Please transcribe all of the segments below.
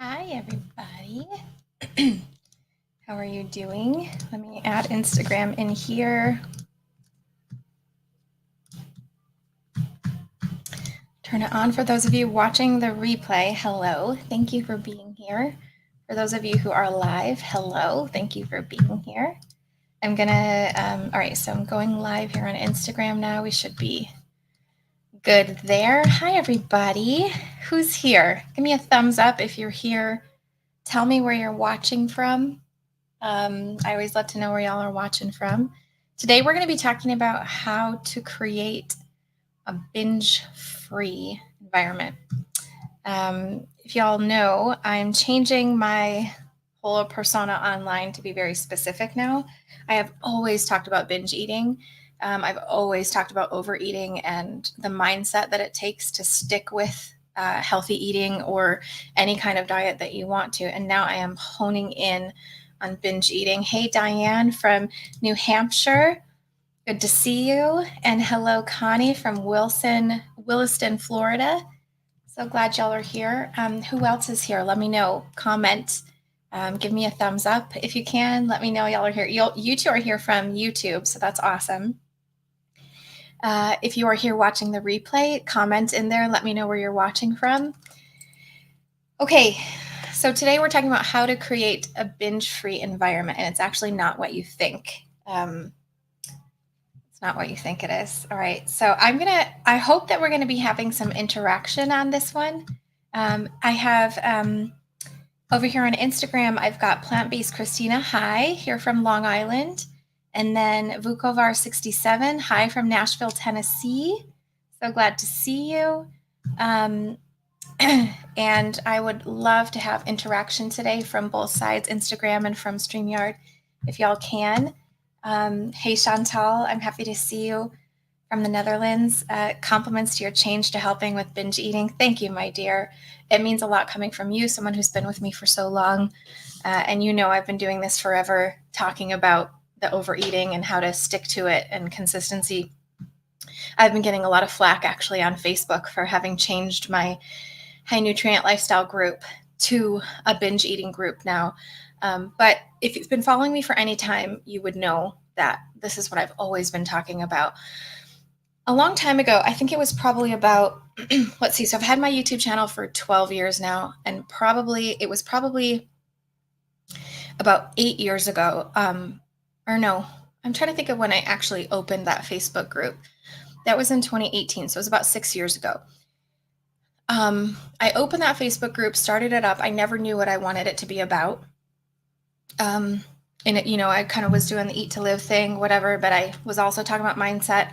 Hi, everybody. How are you doing? Let me add Instagram in here. Turn it on for those of you watching the replay. Hello. Thank you for being here. For those of you who are live, hello. Thank you for being here. I'm going to, all right, so I'm going live here on Instagram now. We should be good there. Hi, everybody. Who's here? Give me a thumbs up if you're here. Tell me where you're watching from. I always love to know where y'all are watching from. Today, we're going to be talking about how to create a binge-free environment. If y'all know, I'm changing my whole persona online to be very specific now. I have always talked about binge eating. I've always talked about overeating and the mindset that it takes to stick with healthy eating or any kind of diet that you want to. And now I am honing in on binge eating. Hey, Diane from New Hampshire. Good to see you. And hello, Connie from Williston, Florida. So glad y'all are here. Who else is here? Let me know. Comment. Give me a thumbs up if you can. Let me know y'all are here. You two are here from YouTube, so that's awesome. If you are here watching the replay, comment in there. Let me know where you're watching from. Okay, so today we're talking about how to create a binge-free environment, and it's actually not what you think. It's not what you think it is. All right, so I hope that we're gonna be having some interaction on this one. I have over here on Instagram, I've got Plant-Based Christina, hi, here from Long Island. And then Vukovar67, hi from Nashville, Tennessee. So glad to see you. And I would love to have interaction today from both sides, Instagram and from StreamYard, if y'all can. Hey, Chantal, I'm happy to see you from the Netherlands. Compliments to your change to helping with binge eating. Thank you, my dear. It means a lot coming from you, someone who's been with me for so long. And you know I've been doing this forever, talking about the overeating and how to stick to it and consistency. I've been getting a lot of flack actually on Facebook for having changed my high nutrient lifestyle group to a binge eating group now. But if you've been following me for any time, you would know that this is what I've always been talking about. A long time ago, I think it was probably about, let's see, so I've had my YouTube channel for 12 years now, and it was probably about 8 years ago, or no, I'm trying to think of when I actually opened that Facebook group. That was in 2018, so it was about 6 years ago. I opened that Facebook group, started it up. I never knew what I wanted it to be about. And I kind of was doing the eat to live thing, whatever, but I was also talking about mindset.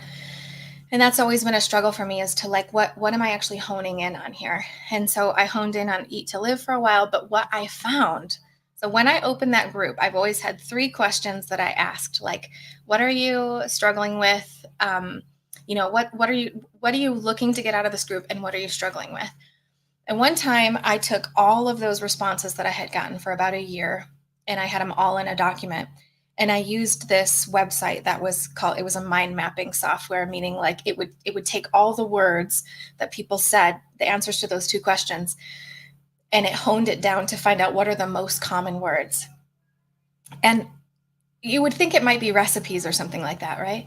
And that's always been a struggle for me, is to like, what am I actually honing in on here? And so I honed in on eat to live for a while, but what I found, so when I opened that group, I've always had 3 questions that I asked, like, what are you struggling with? What are you looking to get out of this group, and what are you struggling with? And one time I took all of those responses that I had gotten for about a year, and I had them all in a document. And I used this website that it was a mind mapping software, meaning like it would take all the words that people said, the answers to those 2 questions, and it honed it down to find out what are the most common words. And you would think it might be recipes or something like that, right?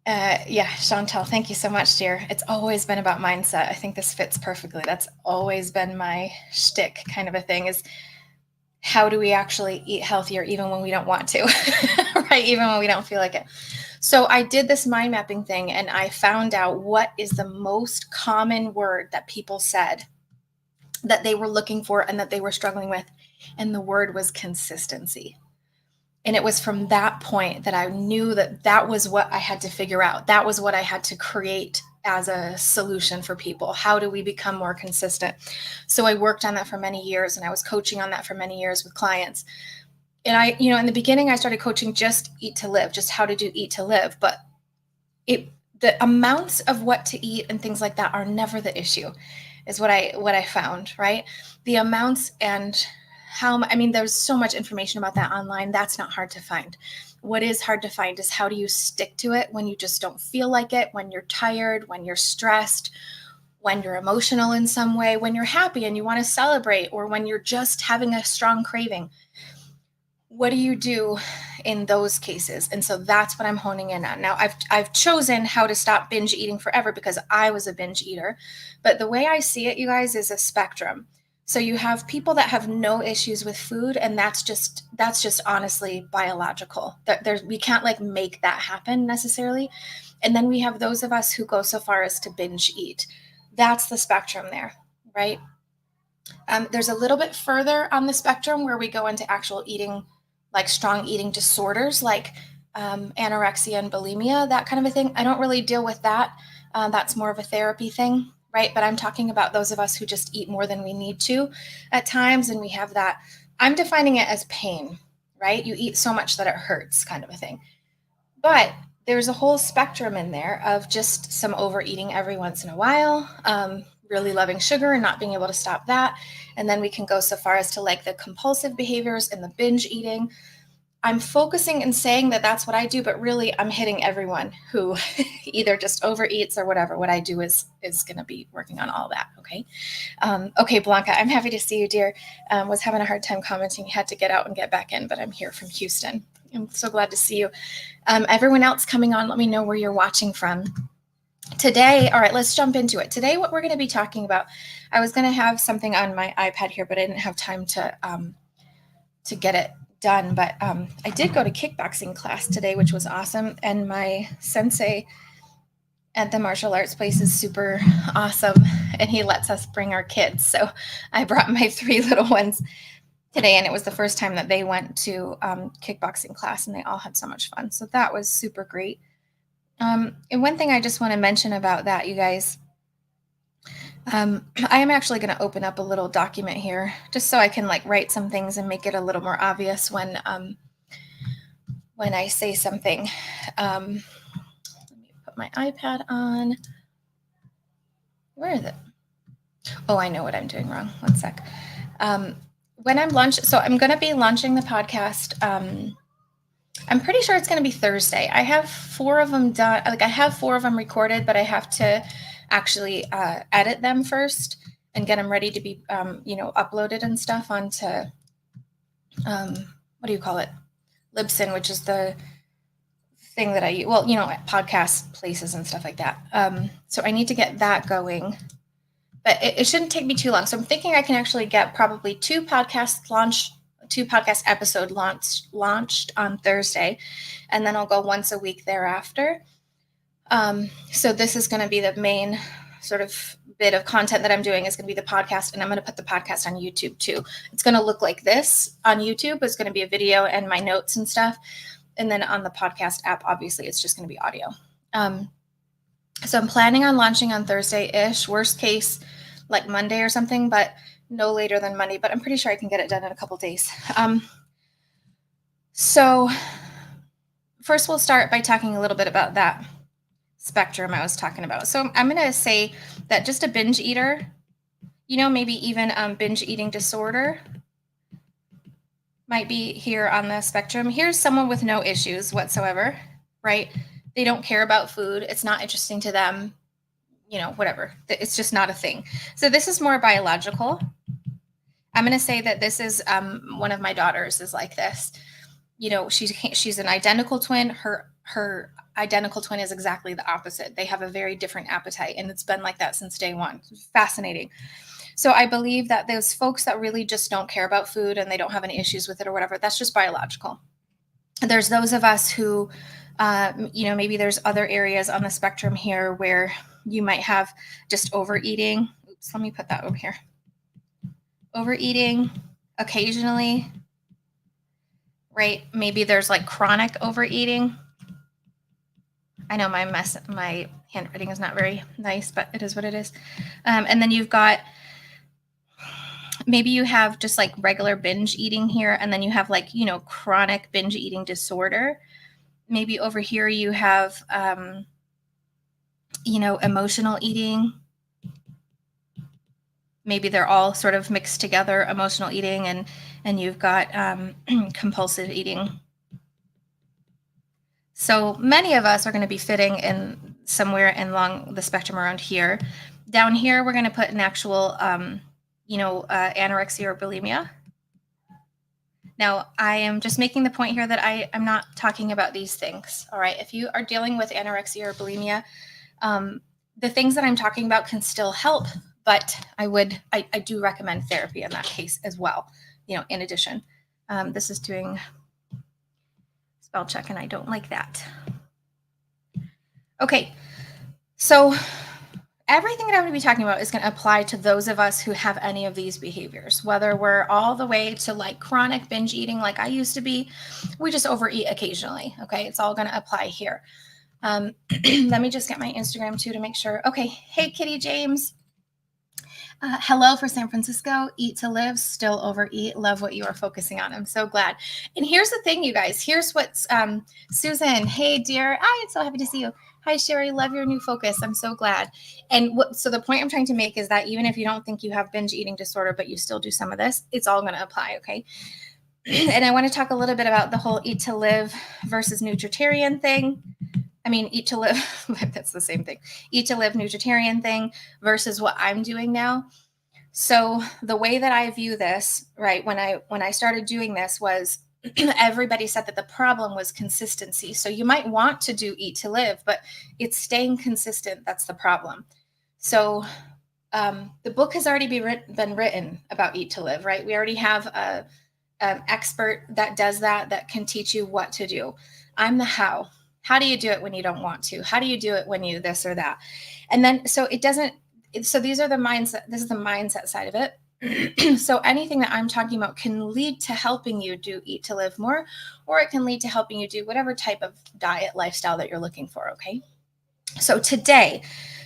Yeah, Chantal, thank you so much, dear. It's always been about mindset. I think this fits perfectly. That's always been my shtick, kind of a thing, is how do we actually eat healthier even when we don't want to, right? Even when we don't feel like it. So I did this mind mapping thing, and I found out what is the most common word that people said that they were looking for and that they were struggling with. And the word was consistency. And it was from that point that I knew that that was what I had to figure out. That was what I had to create as a solution for people. How do we become more consistent? So I worked on that for many years, and I was coaching on that for many years with clients. And in the beginning, I started coaching just eat to live, just how to do eat to live. But the amounts of what to eat and things like that are never the issue, is what I found, right? The amounts and there's so much information about that online. That's not hard to find. What is hard to find is how do you stick to it when you just don't feel like it, when you're tired, when you're stressed, when you're emotional in some way, when you're happy and you want to celebrate, or when you're just having a strong craving. What do you do in those cases? And so that's what I'm honing in on. Now, I've chosen how to stop binge eating forever because I was a binge eater. But the way I see it, you guys, is a spectrum. So you have people that have no issues with food, and that's just honestly biological. We can't like make that happen necessarily. And then we have those of us who go so far as to binge eat. That's the spectrum there, right? There's a little bit further on the spectrum where we go into actual eating, like strong eating disorders, like anorexia and bulimia, that kind of a thing. I don't really deal with that. That's more of a therapy thing, right? But I'm talking about those of us who just eat more than we need to at times, and we have that. I'm defining it as pain, right? You eat so much that it hurts, kind of a thing. But there's a whole spectrum in there of just some overeating every once in a while, really loving sugar and not being able to stop that. And then we can go so far as to like the compulsive behaviors and the binge eating. I'm focusing and saying that that's what I do, but really I'm hitting everyone who either just overeats or whatever. What I do is going to be working on all that. Okay. Okay, Blanca, I'm happy to see you, dear. Was having a hard time commenting. Had to get out and get back in, but I'm here from Houston. I'm so glad to see you. Everyone else coming on, let me know where you're watching from. Today, all right, let's jump into it. Today, what we're going to be talking about, I was going to have something on my iPad here, but I didn't have time to get it done. But I did go to kickboxing class today, which was awesome. And my sensei at the martial arts place is super awesome, and he lets us bring our kids. So I brought my 3 little ones today, and it was the first time that they went to kickboxing class, and they all had so much fun. So that was super great. And one thing I just want to mention about that, you guys, I am actually going to open up a little document here just so I can like write some things and make it a little more obvious when I say something. Let me put my iPad on. Where is it? Oh, I know what I'm doing wrong. One sec. When I'm so I'm going to be launching the podcast. I'm pretty sure it's going to be Thursday. I have 4 of them done. Like I have 4 of them recorded, but I have to actually edit them first and get them ready to be, uploaded and stuff onto, what do you call it? Libsyn, which is the thing that I use. Well, podcast places and stuff like that. So I need to get that going, but it shouldn't take me too long. So I'm thinking I can actually get probably 2 podcast episode launched on Thursday, and then I'll go once a week thereafter. So this is going to be the main sort of bit of content that I'm doing is going to be the podcast, and I'm going to put the podcast on YouTube too. It's going to look like this on YouTube. It's going to be a video and my notes and stuff. And then on the podcast app, obviously it's just going to be audio. So I'm planning on launching on Thursday-ish, worst case, like Monday or something, but no later than Monday, but I'm pretty sure I can get it done in a couple days. So first we'll start by talking a little bit about that spectrum I was talking about. So I'm going to say that just a binge eater, maybe even binge eating disorder might be here on the spectrum. Here's someone with no issues whatsoever, right? They don't care about food. It's not interesting to them, whatever. It's just not a thing. So this is more biological. I'm going to say that this is one of my daughters is like this. She's an identical twin. Her identical twin is exactly the opposite. They have a very different appetite, and it's been like that since day one. It's fascinating. So I believe that those folks that really just don't care about food and they don't have any issues with it or whatever, that's just biological. There's those of us who, maybe there's other areas on the spectrum here where you might have just overeating. Oops, let me put that over here. Overeating occasionally, right? Maybe there's like chronic overeating. I know my handwriting is not very nice, but it is what it is. And then you've got, maybe you have just like regular binge eating here, and then you have like, chronic binge eating disorder. Maybe over here you have, emotional eating. Maybe they're all sort of mixed together, emotional eating, and you've got compulsive eating. So many of us are going to be fitting in somewhere along the spectrum around here. Down here, we're going to put an actual, anorexia or bulimia. Now, I am just making the point here that I'm not talking about these things. All right. If you are dealing with anorexia or bulimia, the things that I'm talking about can still help, but I do recommend therapy in that case as well. In addition, this is doing spell check and I don't like that. Okay. So everything that I'm going to be talking about is going to apply to those of us who have any of these behaviors, whether we're all the way to like chronic binge eating like I used to be. We just overeat occasionally. Okay. It's all going to apply here. Let me just get my Instagram too to make sure. Okay. Hey, Kitty James. Hello for San Francisco. Eat to live, still overeat. Love what you are focusing on. I'm so glad. And here's the thing, you guys. Here's what's Susan. Hey, dear. I'm so happy to see you. Hi, Sherry. Love your new focus. I'm so glad. And so the point I'm trying to make is that even if you don't think you have binge eating disorder, but you still do some of this, it's all going to apply. Okay. And I want to talk a little bit about the whole eat to live versus nutritarian thing. I mean, eat to live, that's the same thing. Eat to live nutritarian thing versus what I'm doing now. So the way that I view this, right, when I started doing this was everybody said that the problem was consistency. So you might want to do eat to live, but it's staying consistent. That's the problem. So the book has already been written about eat to live, right? We already have an expert that does that can teach you what to do. I'm the how. How do you do it when you don't want to? How do you do it when you this or that? And then, so these are the mindset. This is the mindset side of it. So anything that I'm talking about can lead to helping you do eat to live more, or it can lead to helping you do whatever type of diet lifestyle that you're looking for. Okay. So today,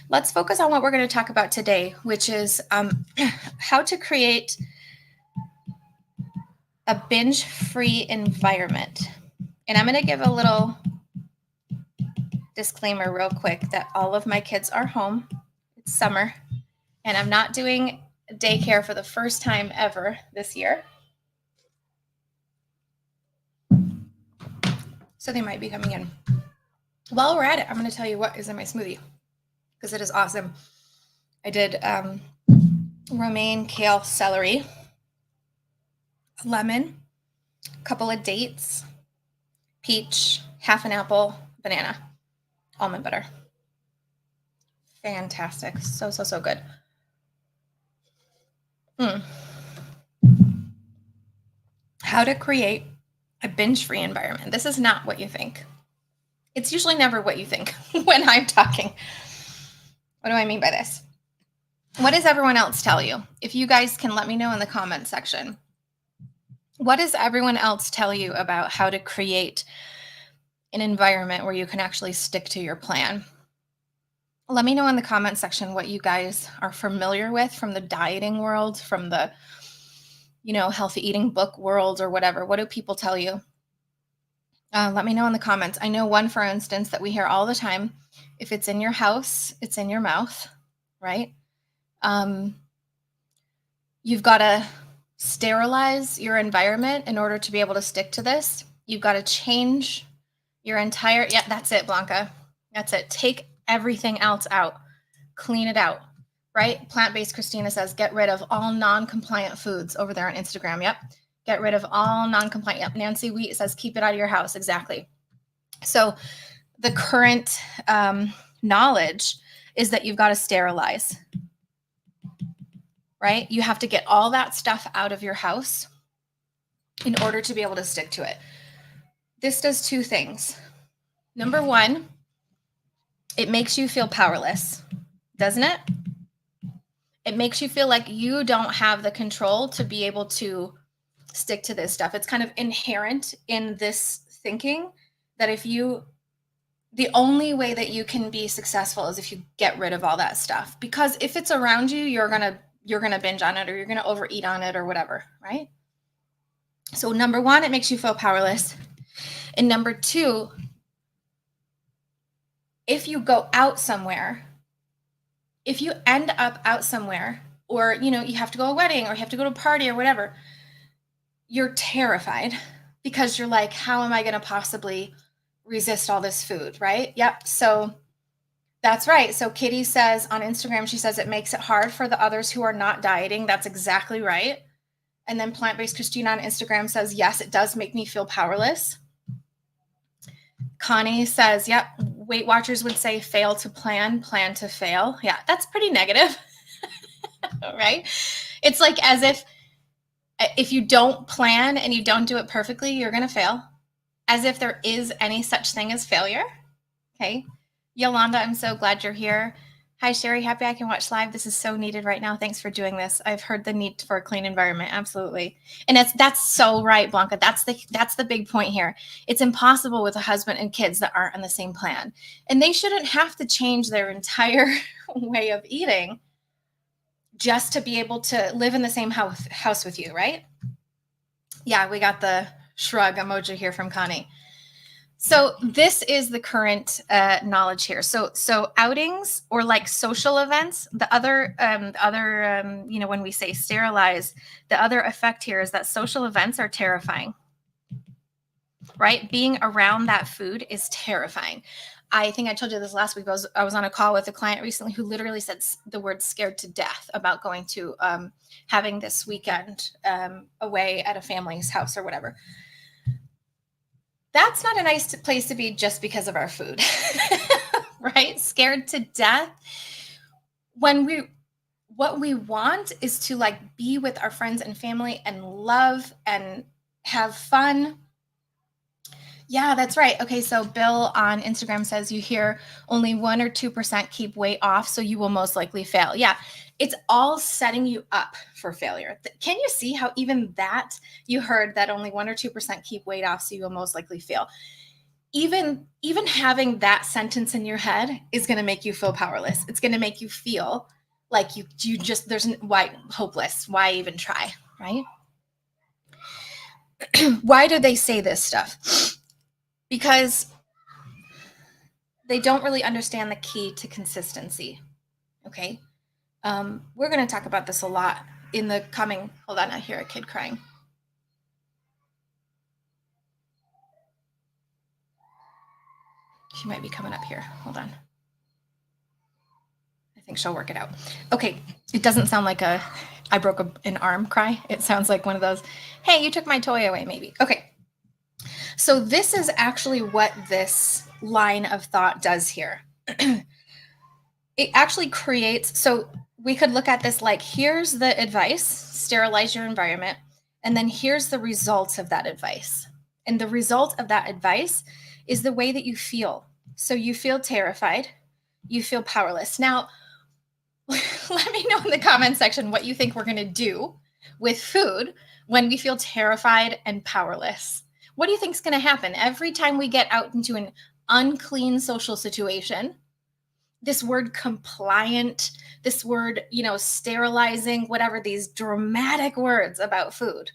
let's focus on what we're going to talk about today, which is how to create a binge-free environment. And I'm going to give a little disclaimer real quick that all of my kids are home. It's summer, and I'm not doing daycare for the first time ever this year. So they might be coming in. While we're at it, I'm going to tell you what is in my smoothie because it is awesome. I did romaine, kale, celery, lemon, a couple of dates, peach, half an apple, banana, almond butter. Fantastic. So good. How to create a binge-free environment. This is not what you think. It's usually never what you think when I'm talking. What do I mean by this? What does everyone else tell you? If you guys can let me know in the comment section. What does everyone else tell you about how to create an environment where you can actually stick to your plan? Let me know in the comment section what you guys are familiar with from the dieting world, from the, healthy eating book world or whatever. What do people tell you? Let me know in the comments. I know one, for instance, that we hear all the time. If it's in your house, it's in your mouth, right? You've got to sterilize your environment in order to be able to stick to this. You've got to change your entire, that's it, Blanca. That's it. Take everything else out. Clean it out, right? Plant-based Christina says, get rid of all non-compliant foods over there on Instagram. Yep. Get rid of all non-compliant. Yep. Nancy Wheat says, keep it out of your house. Exactly. So the current knowledge is that you've got to sterilize, right? You have to get all that stuff out of your house in order to be able to stick to it. This does two things. Number one, it makes you feel powerless, doesn't it? It makes you feel like you don't have the control to be able to stick to this stuff. It's kind of inherent in this thinking that the only way that you can be successful is if you get rid of all that stuff. Because if it's around you, you're going to binge on it, or you're going to overeat on it, or whatever, right? So number one, it makes you feel powerless. And number two, if you go out somewhere, if you end up out somewhere, or, you have to go to a wedding, or you have to go to a party or whatever, you're terrified because you're like, how am I going to possibly resist all this food, right? Yep. So That's right. So Kitty says on Instagram, she says it makes it hard for the others who are not dieting. That's exactly right. And then Plant-Based Christina on Instagram says, yes, it does make me feel powerless. Connie says, yep, Weight Watchers would say fail to plan, plan to fail. Yeah, that's pretty negative, right? It's like as if you don't plan and you don't do it perfectly, you're going to fail. As if there is any such thing as failure. Okay. Yolanda, I'm so glad you're here. Hi, Sherry. Happy I can watch live. This is so needed right now. Thanks for doing this. I've heard the need for a clean environment. Absolutely. And that's so right, Blanca. That's the big point here. It's impossible with a husband and kids that aren't on the same plan. And they shouldn't have to change their entire way of eating just to be able to live in the same house with you, right? Yeah, we got the shrug emoji here from Connie. So this is the current knowledge here. So outings or like social events, the other when we say sterilize, the other effect here is that social events are terrifying, right? Being around that food is terrifying. I think I told you this last week. I was on a call with a client recently who literally said the word scared to death about going to having this weekend away at a family's house or whatever. That's not a nice place to be just because of our food, right? Scared to death. What we want is to like be with our friends and family and love and have fun. Yeah, that's right. Okay, so Bill on Instagram says you hear only 1 or 2% keep weight off, so you will most likely fail. Yeah, it's all setting you up for failure. Can you see how even that you heard that only 1 or 2% keep weight off, so you will most likely fail? Even having that sentence in your head is going to make you feel powerless. It's going to make you feel like you just why hopeless. Why even try, right? Why do they say this stuff? Because they don't really understand the key to consistency. Okay. We're going to talk about this a lot in the coming. Hold on, I hear a kid crying. She might be coming up here. Hold on. I think she'll work it out. Okay. It doesn't sound like I broke an arm cry. It sounds like one of those, hey, you took my toy away, maybe. Okay. So this is actually what this line of thought does here. It actually creates, so we could look at this like, here's the advice, sterilize your environment, and then here's the results of that advice. And the result of that advice is the way that you feel. So you feel terrified, you feel powerless. Now, let me know in the comment section what you think we're going to do with food when we feel terrified and powerless. What do you think is going to happen every time we get out into an unclean social situation? This word compliant, this word, sterilizing, whatever, these dramatic words about food.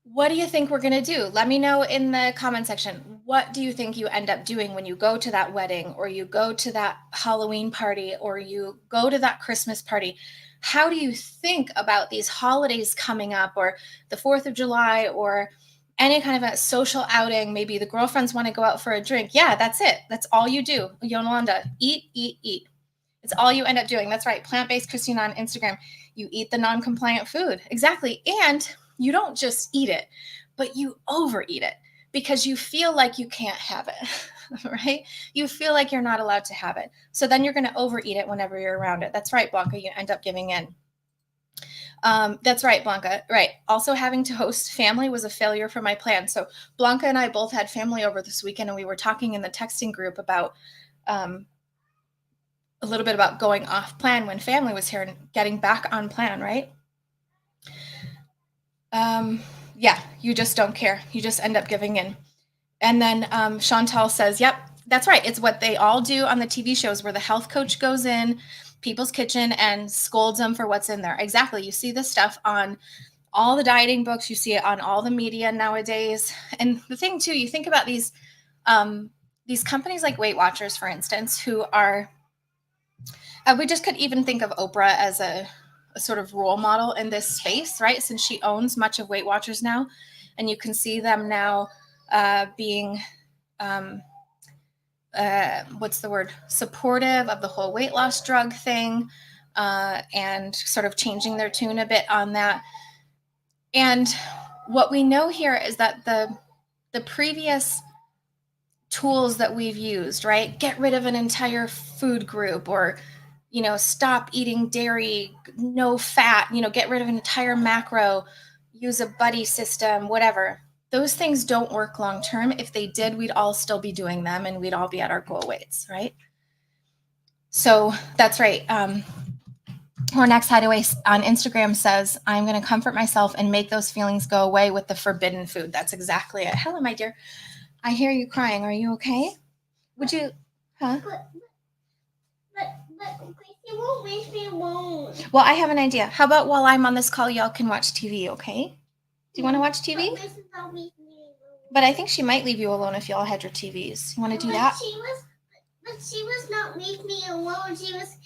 What do you think we're going to do? Let me know in the comment section. What do you think you end up doing when you go to that wedding or you go to that Halloween party or you go to that Christmas party? How do you think about these holidays coming up or the 4th of July or any kind of a social outing? Maybe the girlfriends want to go out for a drink. Yeah, that's it. That's all you do. Yolanda, eat, eat, eat. It's all you end up doing. That's right. Plant-Based Christina on Instagram. You eat the non-compliant food. Exactly. And you don't just eat it, but you overeat it because you feel like you can't have it, right? You feel like you're not allowed to have it. So then you're going to overeat it whenever you're around it. That's right, Blanca. You end up giving in. That's right, Blanca. Right. Also, having to host family was a failure for my plan. So Blanca and I both had family over this weekend, and we were talking in the texting group about a little bit about going off plan when family was here and getting back on plan, right? Yeah, you just don't care. You just end up giving in. And then Chantal says, yep, that's right. It's what they all do on the TV shows where the health coach goes in people's kitchen and scolds them for what's in there. Exactly. You see this stuff on all the dieting books. You see it on all the media nowadays. And the thing too, you think about these companies like Weight Watchers, for instance, who are, we just could even think of Oprah as a sort of role model in this space, right? Since she owns much of Weight Watchers now, and you can see them now being what's the word? Supportive of the whole weight loss drug thing, and sort of changing their tune a bit on that. And what we know here is that the previous tools that we've used, right? Get rid of an entire food group, or, stop eating dairy, no fat, get rid of an entire macro, use a buddy system, whatever. Those things don't work long term. If they did, we'd all still be doing them and we'd all be at our goal weights, right? So that's right. Our next hideaway on Instagram says, I'm going to comfort myself and make those feelings go away with the forbidden food. That's exactly it. Hello, my dear. I hear you crying. Are you okay? Would you, huh? But Gracie won't leave me alone. Well, I have an idea. How about while I'm on this call, y'all can watch TV, okay? Do you want to watch TV? But I think she might leave you alone if y'all had your TVs. You want to do that? But she was not leave me alone. She was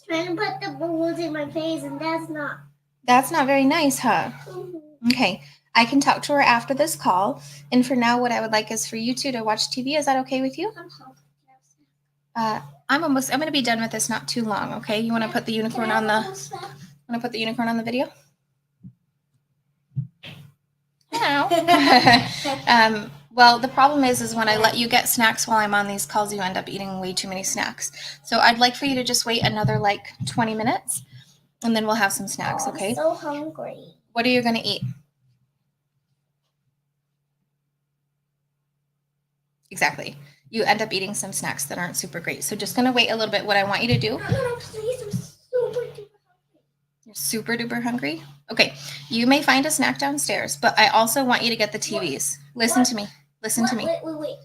trying to put the balloons in my face, and that's not. That's not very nice, huh? Mm-hmm. Okay. I can talk to her after this call. And for now, what I would like is for you two to watch TV. Is that okay with you? I'm going to be done with this not too long, okay? You want to put the unicorn on the video? No. Well, the problem is when I let you get snacks while I'm on these calls, you end up eating way too many snacks. So I'd like for you to just wait another 20 minutes, and then we'll have some snacks, okay? I'm so hungry. What are you going to eat? Exactly. You end up eating some snacks that aren't super great. So just going to wait a little bit. What I want you to do. No, please. I'm super duper hungry. You're super duper hungry? Okay. You may find a snack downstairs, but I also want you to get the TVs. Listen to me. Wait.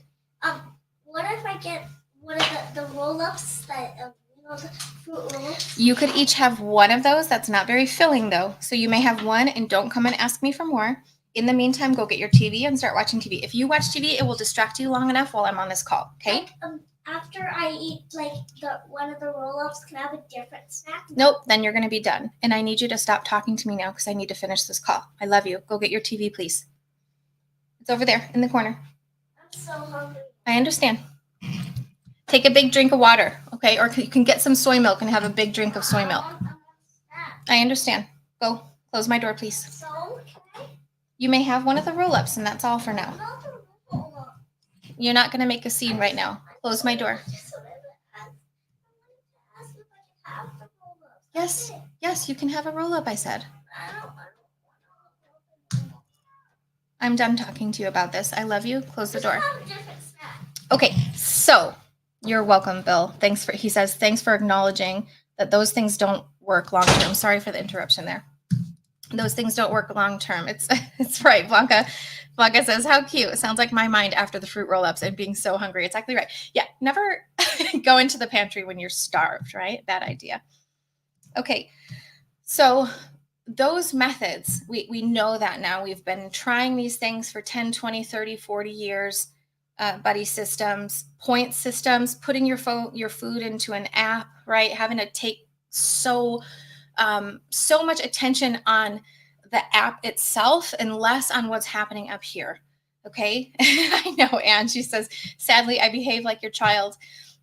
What if I get one of the roll-ups that, the fruit roll-ups? You could each have one of those. That's not very filling, though. So you may have one, and don't come and ask me for more. In the meantime, go get your TV and start watching TV. If you watch TV, it will distract you long enough while I'm on this call, okay? After I eat one of the roll-ups, can I have a different snack? Nope, then you're going to be done. And I need you to stop talking to me now because I need to finish this call. I love you. Go get your TV, please. It's over there in the corner. I'm so hungry. I understand. Take a big drink of water, okay? Or you can get some soy milk and have a big drink of soy milk. I understand. Go. Close my door, please. So, can I? You may have one of the roll-ups, and that's all for now. You're not going to make a scene right now. Close my door. Yes, you can have a roll-up, I said. I'm done talking to you about this. I love you. Close the door. Okay, so you're welcome, Bill. He says, thanks for acknowledging that those things don't work long term. Sorry for the interruption there. Those things don't work long term. It's right. Blanca says, how cute. It sounds like my mind after the fruit roll-ups and being so hungry. It's exactly right. Yeah, never go into the pantry when you're starved, right? Bad idea. Okay, so those methods, we know that now. We've been trying these things for 10, 20, 30, 40 years. Buddy systems, point systems, putting your food into an app, right? Having to take so much attention on the app itself and less on what's happening up here. Okay. I know. Anne, she says, sadly, I behave like your child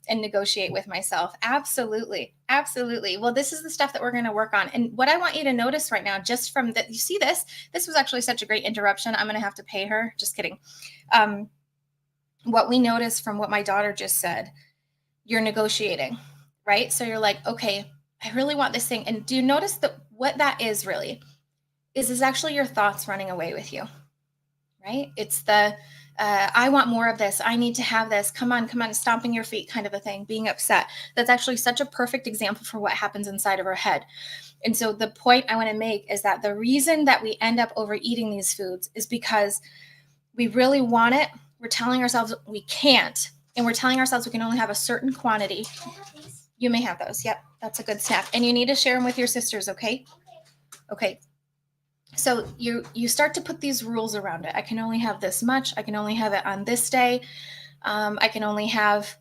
and negotiate with myself. Absolutely. Absolutely. Well, this is the stuff that we're going to work on. And what I want you to notice right now, just from that, you see this was actually such a great interruption. I'm going to have to pay her. Just kidding. What we notice from what my daughter just said, you're negotiating, right? So you're like, okay, I really want this thing. And do you notice that what that is really is actually your thoughts running away with you, right? It's the, I want more of this. I need to have this. Come on, stomping your feet kind of a thing, being upset. That's actually such a perfect example for what happens inside of our head. And so the point I want to make is that the reason that we end up overeating these foods is because we really want it. We're telling ourselves we can't, and we're telling ourselves we can only have a certain quantity. You may have those. Yep, that's a good snack. And you need to share them with your sisters, okay? Okay. So you start to put these rules around it. I can only have this much. I can only have it on this day. I can only have,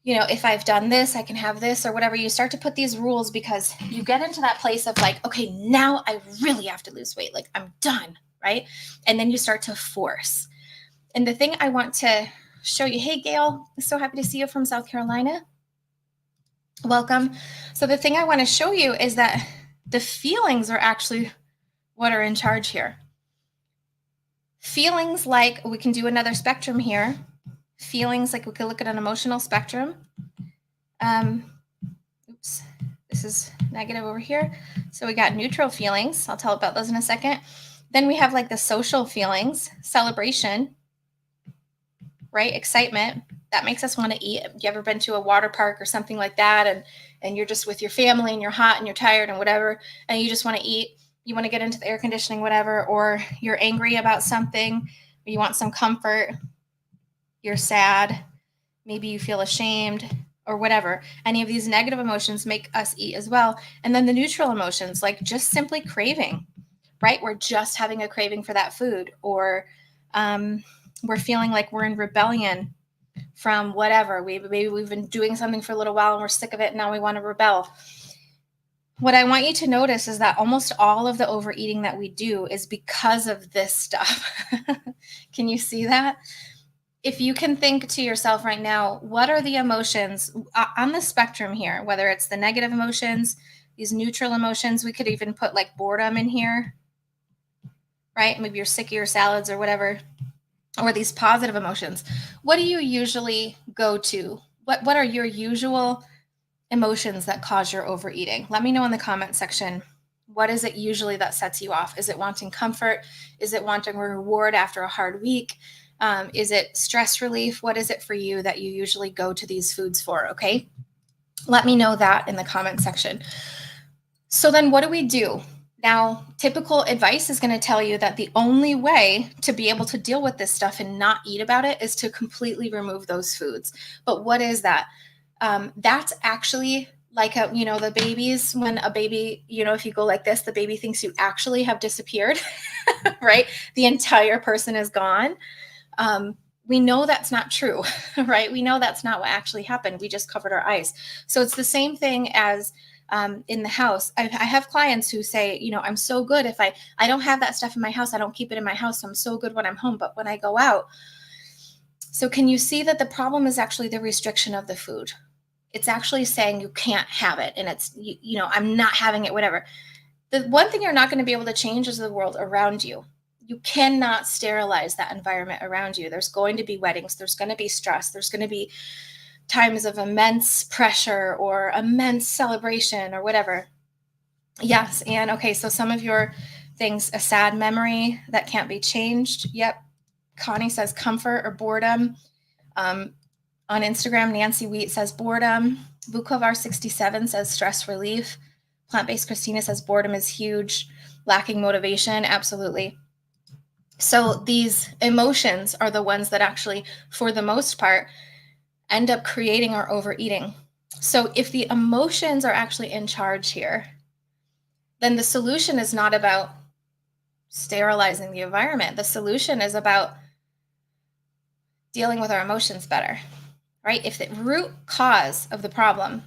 if I've done this, I can have this or whatever. You start to put these rules because you get into that place of like, okay, now I really have to lose weight. Like I'm done, right? And then you start to force. And the thing I want to show you. Hey, Gail, so happy to see you from South Carolina. Welcome. So the thing I want to show you is that the feelings are actually what are in charge here. Feelings like, we can do another spectrum here. Feelings like we could look at an emotional spectrum. Oops, this is negative over here. So we got neutral feelings. I'll tell about those in a second. Then we have like the social feelings, celebration, right? Excitement. That makes us want to eat. You ever been to a water park or something like that, and you're just with your family and you're hot and you're tired and whatever, and you just want to eat, you want to get into the air conditioning, whatever, or you're angry about something, or you want some comfort, you're sad, maybe you feel ashamed or whatever. Any of these negative emotions make us eat as well. And then the neutral emotions, like just simply craving, right? We're just having a craving for that food, or we're feeling like we're in rebellion from whatever. Maybe we've been doing something for a little while and we're sick of it and now we want to rebel. What I want you to notice is that almost all of the overeating that we do is because of this stuff. Can you see that? If you can think to yourself right now, what are the emotions on the spectrum here, whether it's the negative emotions, these neutral emotions, we could even put like boredom in here, right? Maybe you're sick of your salads or whatever, or these positive emotions. What do you usually go to? What are your usual emotions that cause your overeating? Let me know in the comment section. What is it usually that sets you off? Is it wanting comfort? Is it wanting a reward after a hard week? Is it stress relief? What is it for you that you usually go to these foods for? Okay. Let me know that in the comment section. So then what do we do? Now, typical advice is going to tell you that the only way to be able to deal with this stuff and not eat about it is to completely remove those foods. But what is that? That's actually like the babies, when a baby, if you go like this, the baby thinks you actually have disappeared, right? The entire person is gone. We know that's not true, right? We know that's not what actually happened. We just covered our eyes. So it's the same thing as in the house. I have clients who say, I'm so good if I don't have that stuff in my house. I don't keep it in my house. I'm so good when I'm home, but when I go out. So can you see that the problem is actually the restriction of the food? It's actually saying you can't have it. And it's, I'm not having it, whatever. The one thing you're not going to be able to change is the world around you. You cannot sterilize that environment around you. There's going to be weddings. There's going to be stress. There's going to be times of immense pressure or immense celebration or whatever. Yes. And okay, so some of your things, a sad memory that can't be changed. Yep. Connie says comfort or boredom. On Instagram, Nancy Wheat says boredom. Vukovar67 says stress relief. Plant-based Christina says boredom is huge. Lacking motivation, absolutely. So these emotions are the ones that actually, for the most part, end up creating our overeating. So if the emotions are actually in charge here, then the solution is not about sterilizing the environment. The solution is about dealing with our emotions better, right? If the root cause of the problem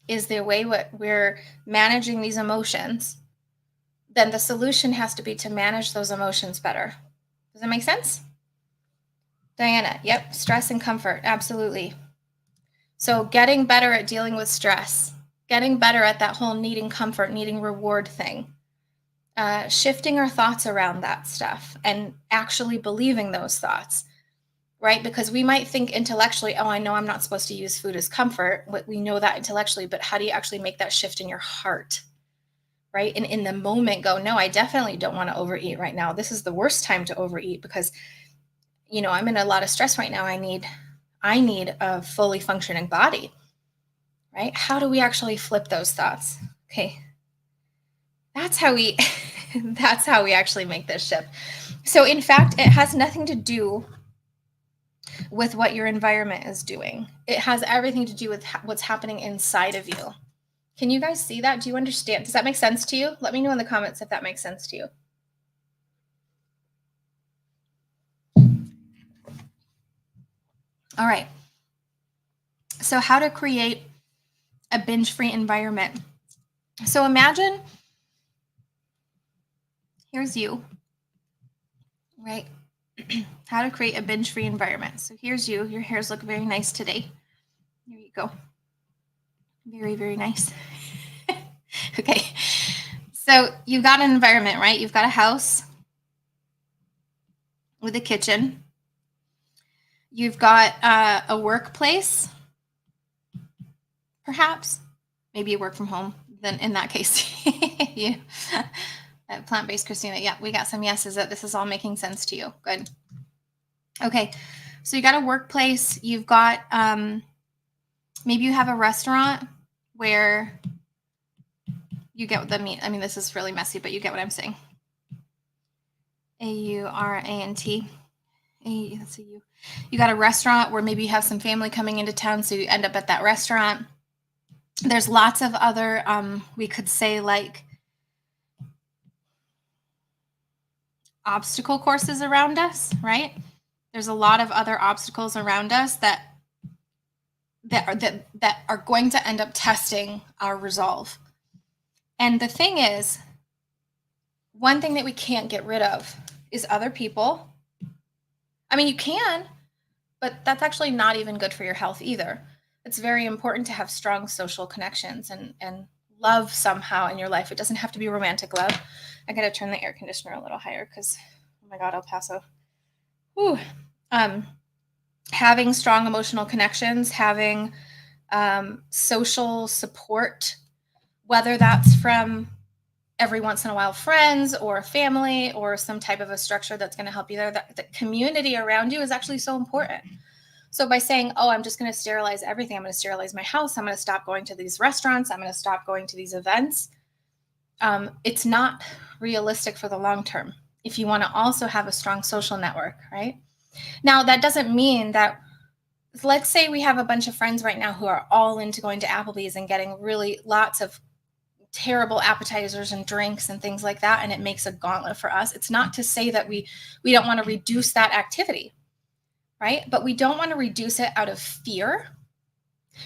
is the way we're managing these emotions, then the solution has to be to manage those emotions better. Does that make sense? Diana, yep, stress and comfort, absolutely. So getting better at dealing with stress, getting better at that whole needing comfort, needing reward thing, shifting our thoughts around that stuff and actually believing those thoughts, right? Because we might think intellectually, oh, I know I'm not supposed to use food as comfort. We know that intellectually, but how do you actually make that shift in your heart, right? And in the moment go, no, I definitely don't want to overeat right now. This is the worst time to overeat because, I'm in a lot of stress right now. I need a fully functioning body, right? How do we actually flip those thoughts? Okay. That's how we actually make this shift. So in fact, it has nothing to do with what your environment is doing. It has everything to do with what's happening inside of you. Can you guys see that? Do you understand? Does that make sense to you? Let me know in the comments if that makes sense to you. All right. So how to create a binge-free environment. So imagine, here's you, right? How to create a binge-free environment. So here's you. Your hairs look very nice today. There you go. Very, very nice. Okay. So you've got an environment, right? You've got a house with a kitchen. You've got a workplace, perhaps. Maybe you work from home. Then in that case, yeah. Plant-based Christina. Yeah, we got some yeses that this is all making sense to you. Good. Okay. So you got a workplace. You've got maybe you have a restaurant where you get the meat. I mean, this is really messy, but you get what I'm saying. A-U-R-A-N-T. That's a U. You got a restaurant where maybe you have some family coming into town, so you end up at that restaurant. There's lots of other, we could say, like obstacle courses around us, right? There's a lot of other obstacles around us that are going to end up testing our resolve. And the thing is, one thing that we can't get rid of is other people. I mean, you can, but that's actually not even good for your health either. It's very important to have strong social connections and love somehow in your life. It doesn't have to be romantic love. I gotta turn the air conditioner a little higher because, oh my God, El Paso. Whew. Having strong emotional connections, having social support, whether that's from every once in a while friends or family or some type of a structure that's going to help you there, that the community around you is actually so important. So by saying, oh, I'm just going to sterilize everything, I'm going to sterilize my house, I'm going to stop going to these restaurants, I'm going to stop going to these events, it's not realistic for the long term if you want to also have a strong social network, right? Now, that doesn't mean that, let's say we have a bunch of friends right now who are all into going to Applebee's and getting really lots of terrible appetizers and drinks and things like that, and it makes a gauntlet for us. It's not to say that we don't want to reduce that activity, right? But we don't want to reduce it out of fear.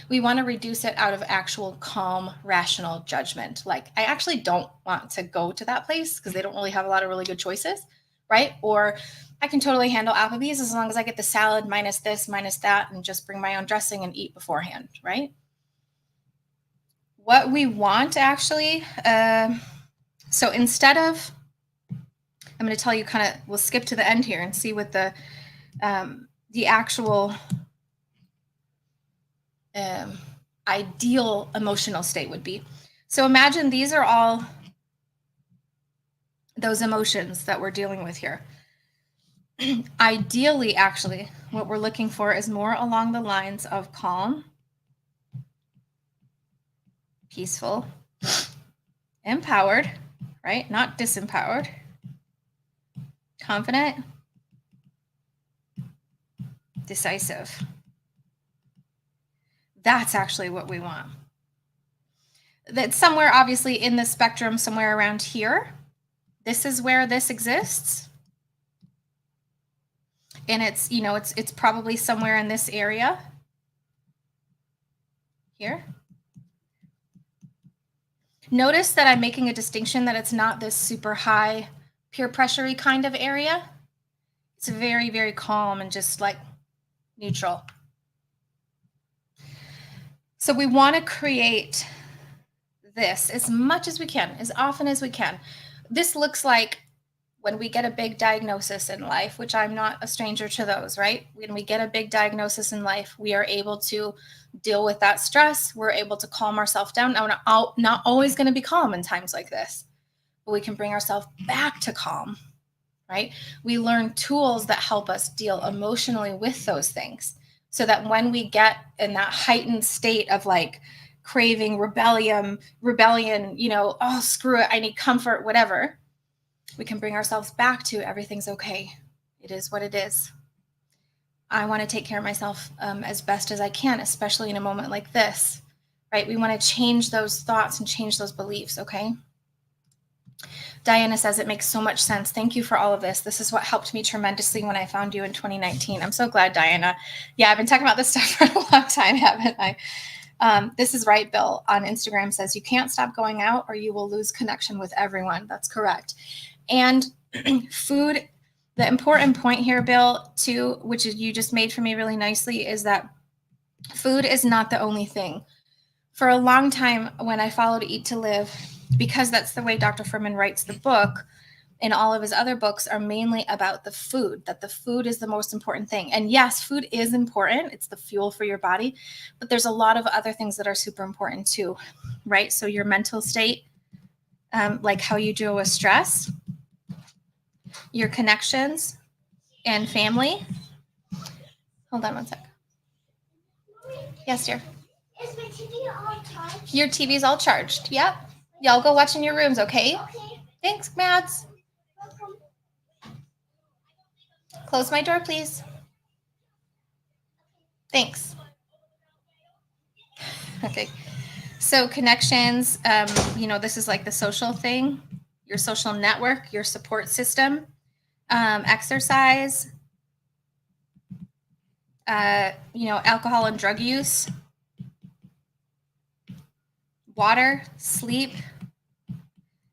We want to reduce it out of actual calm, rational judgment. Like, I actually don't want to go to that place because they don't really have a lot of really good choices, right? Or I can totally handle Applebee's as long as I get the salad minus this, minus that, and just bring my own dressing and eat beforehand, right? What we want actually, so instead of, I'm going to tell you kind of, we'll skip to the end here and see what the actual ideal emotional state would be. So imagine these are all those emotions that we're dealing with here. Ideally, actually, what we're looking for is more along the lines of calm, peaceful, empowered, right? Not disempowered, confident, decisive. That's actually what we want. That's somewhere obviously in the spectrum, somewhere around here. This is where this exists. And it's, you know, it's probably somewhere in this area here. Notice that I'm making a distinction that it's not this super high peer pressure-y kind of area. It's very, very calm and just like neutral. So we want to create this as much as we can, as often as we can. This looks like when we get a big diagnosis in life, which I'm not a stranger to those, right? When we get a big diagnosis in life, we are able to deal with that stress. We're able to calm ourselves down. Now, we're not always going to be calm in times like this, but we can bring ourselves back to calm, right? We learn tools that help us deal emotionally with those things so that when we get in that heightened state of like craving, rebellion, you know, oh, screw it, I need comfort, whatever, we can bring ourselves back to everything's okay. It is what it is. I want to take care of myself as best as I can, especially in a moment like this, right? We want to change those thoughts and change those beliefs, okay? Diana says it makes so much sense. Thank you for all of this. This is what helped me tremendously when I found you in 2019. I'm so glad, Diana. Yeah, I've been talking about this stuff for a long time, haven't I? This is right. Bill on Instagram says, you can't stop going out or you will lose connection with everyone. That's correct. And food, The important point here, Bill, too, which is you just made for me really nicely, is that food is not the only thing. For a long time, when I followed Eat to Live, because that's the way Dr. Furman writes the book, and all of his other books are mainly about the food, that the food is the most important thing. And yes, food is important. It's the fuel for your body, but there's a lot of other things that are super important too, right? So your mental state, like how you deal with stress, your connections and family. Hold on one sec. Yes, dear. Is my TV all charged? Your TV's all charged. Yep. Y'all go watch in your rooms, okay? Okay. Thanks, Mads. Welcome. Close my door, please. Thanks. Okay. So connections, this is like the social thing, your social network, your support system, exercise, alcohol and drug use, water, sleep.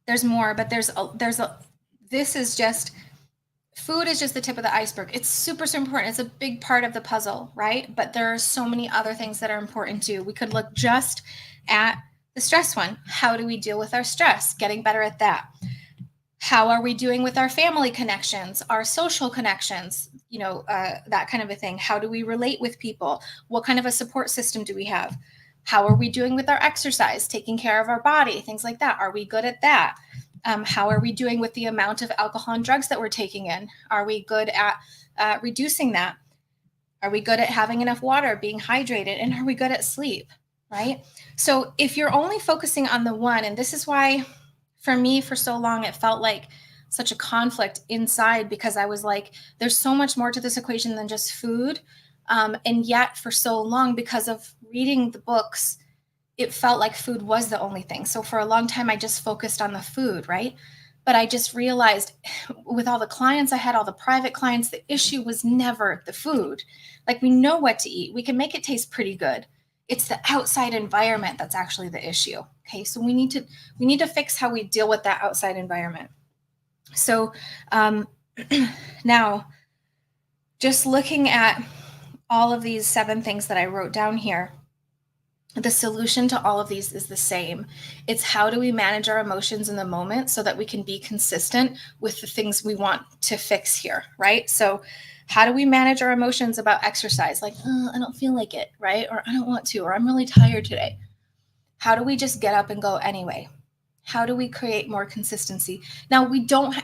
There's more, but this is just, food is just the tip of the iceberg. It's super, super important. It's a big part of the puzzle, right? But there are so many other things that are important too. We could look just at the stress one. How do we deal with our stress? Getting better at that. How are we doing with our family connections, our social connections, that kind of a thing? How do we relate with people? What kind of a support system do we have? How are we doing with our exercise, taking care of our body, things like that? Are we good at that? How are we doing with the amount of alcohol and drugs that we're taking in? Are we good at reducing that? Are we good at having enough water, being hydrated? And are we good at sleep, right? So if you're only focusing on the one, and this is why for me, for so long, it felt like such a conflict inside, because I was like, there's so much more to this equation than just food. And yet for so long, because of reading the books, it felt like food was the only thing. So for a long time, I just focused on the food, right? But I just realized with all the clients I had, all the private clients, the issue was never the food. Like, we know what to eat. We can make it taste pretty good. It's the outside environment that's actually the issue. Okay, so we need to fix how we deal with that outside environment. So now, just looking at all of these 7 things that I wrote down here, the solution to all of these is the same. It's how do we manage our emotions in the moment so that we can be consistent with the things we want to fix here, right? So how do we manage our emotions about exercise? Like, I don't feel like it, right? Or I don't want to, or I'm really tired today. How do we just get up and go anyway? How do we create more consistency? Now,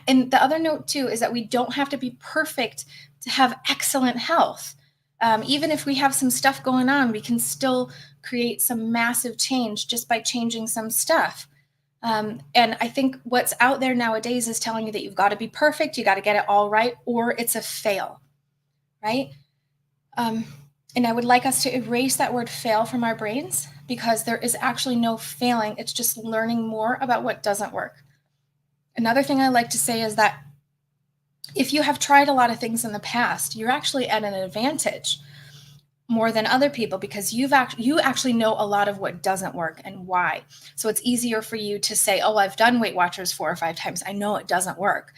and the other note too is that we don't have to be perfect to have excellent health. Even if we have some stuff going on, we can still create some massive change just by changing some stuff. And I think what's out there nowadays is telling you that you've got to be perfect, you got to get it all right, or it's a fail, right? And I would like us to erase that word fail from our brains, because there is actually no failing. It's just learning more about what doesn't work. Another thing I like to say is that if you have tried a lot of things in the past, you're actually at an advantage more than other people, because you actually know a lot of what doesn't work and why. So it's easier for you to say, oh, I've done Weight Watchers 4 or 5 times. I know it doesn't work.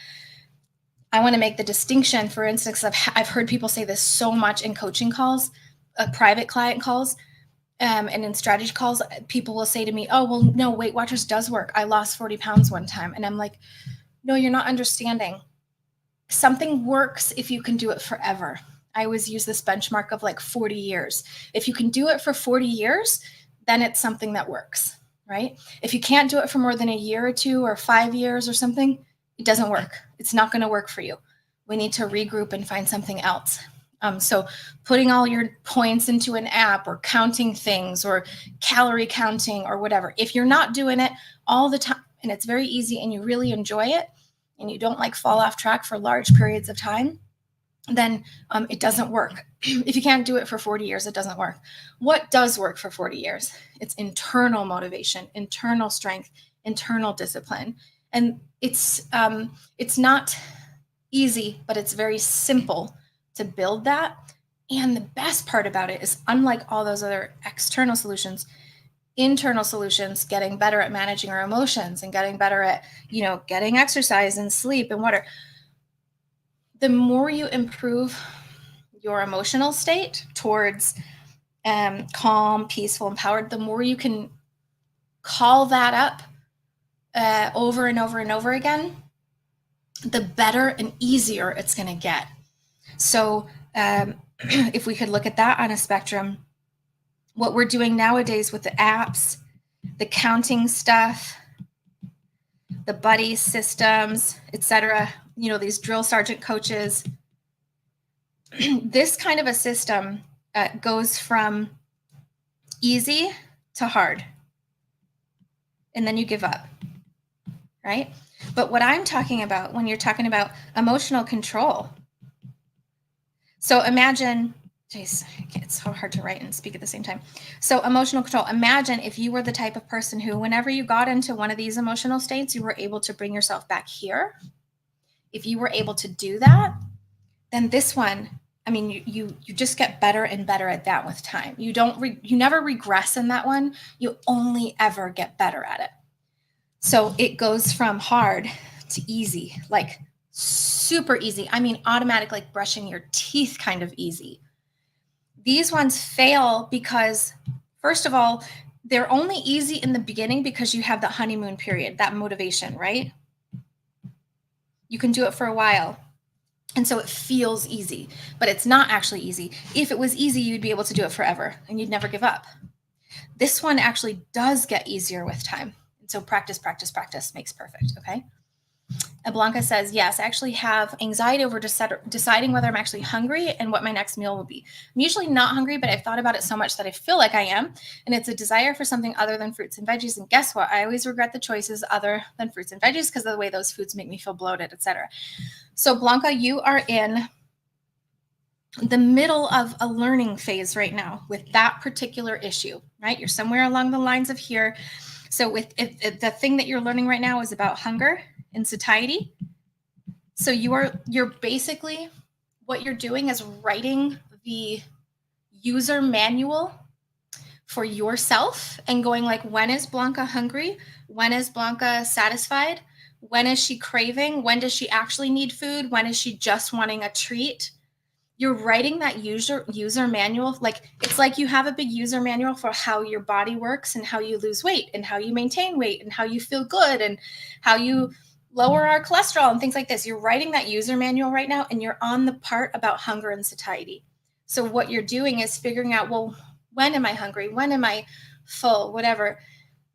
I want to make the distinction, for instance, I've heard people say this so much in coaching calls, private client calls, and in strategy calls. People will say to me, oh, well, no, Weight Watchers does work. I lost 40 pounds one time. And I'm like, no, you're not understanding. Something works if you can do it forever. I always use this benchmark of like 40 years. If you can do it for 40 years, then it's something that works, right? If you can't do it for more than a year or 2 or 5 years or something, it doesn't work. It's not going to work for you. We need to regroup and find something else. So putting all your points into an app, or counting things, or calorie counting, or whatever, if you're not doing it all the time and it's very easy and you really enjoy it and you don't like fall off track for large periods of time, then it doesn't work. If you can't do it for 40 years, it doesn't work. What does work for 40 years? It's internal motivation, internal strength, internal discipline. And it's not easy, but it's very simple to build that. And the best part about it is, unlike all those other external solutions, internal solutions, getting better at managing our emotions and getting better at, getting exercise and sleep and water, the more you improve your emotional state towards calm, peaceful, empowered, the more you can call that up over and over and over again, the better and easier it's going to get. So if we could look at that on a spectrum, what we're doing nowadays with the apps, the counting stuff, the buddy systems, etc., these drill sergeant coaches, this kind of a system goes from easy to hard, and then you give up, right? But what I'm talking about when you're talking about emotional control, so imagine, geez, it's so hard to write and speak at the same time. So emotional control, imagine if you were the type of person who, whenever you got into one of these emotional states, you were able to bring yourself back here. If you were able to do that, then this one, I mean, you just get better and better at that with time. You never regress in that one. You only ever get better at it. So it goes from hard to easy, like super easy. I mean, automatic, like brushing your teeth kind of easy. These ones fail because, first of all, they're only easy in the beginning because you have that honeymoon period, that motivation, right? You can do it for a while. And so it feels easy, but it's not actually easy. If it was easy, you'd be able to do it forever and you'd never give up. This one actually does get easier with time. And so practice, practice, practice makes perfect, okay? Blanca says, yes, I actually have anxiety over deciding whether I'm actually hungry and what my next meal will be. I'm usually not hungry, but I've thought about it so much that I feel like I am. And it's a desire for something other than fruits and veggies. And guess what? I always regret the choices other than fruits and veggies because of the way those foods make me feel bloated, etc. So Blanca, you are in the middle of a learning phase right now with that particular issue, right? You're somewhere along the lines of here. So with the thing that you're learning right now is about hunger and satiety. So you're basically, what you're doing is writing the user manual for yourself and going like, when is Blanca hungry? When is Blanca satisfied? When is she craving? When does she actually need food? When is she just wanting a treat? You're writing that user manual. Like, it's like you have a big user manual for how your body works and how you lose weight and how you maintain weight and how you feel good and how you lower our cholesterol and things like this. You're writing that user manual right now, and you're on the part about hunger and satiety. So what you're doing is figuring out, well, when am I hungry? When am I full? Whatever.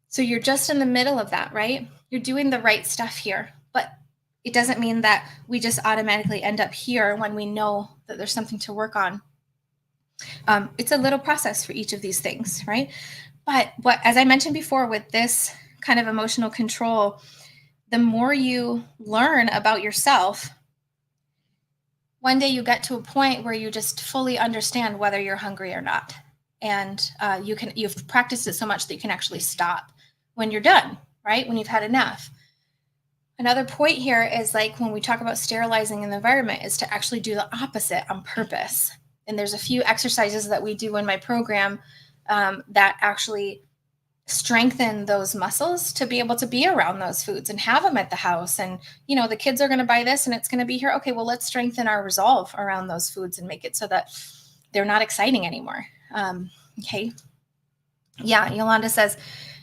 So you're just in the middle of that, right? You're doing the right stuff here, but it doesn't mean that we just automatically end up here when we know that there's something to work on. It's a little process for each of these things, right? But as I mentioned before, with this kind of emotional control, the more you learn about yourself, one day you get to a point where you just fully understand whether you're hungry or not. And you've practiced it so much that you can actually stop when you're done, right? When you've had enough. Another point here is, like, when we talk about sterilizing in the environment, is to actually do the opposite on purpose. And there's a few exercises that we do in my program that actually strengthen those muscles to be able to be around those foods and have them at the house. And, the kids are going to buy this and it's going to be here. Okay, well, let's strengthen our resolve around those foods and make it so that they're not exciting anymore. Okay. Yeah, Yolanda says,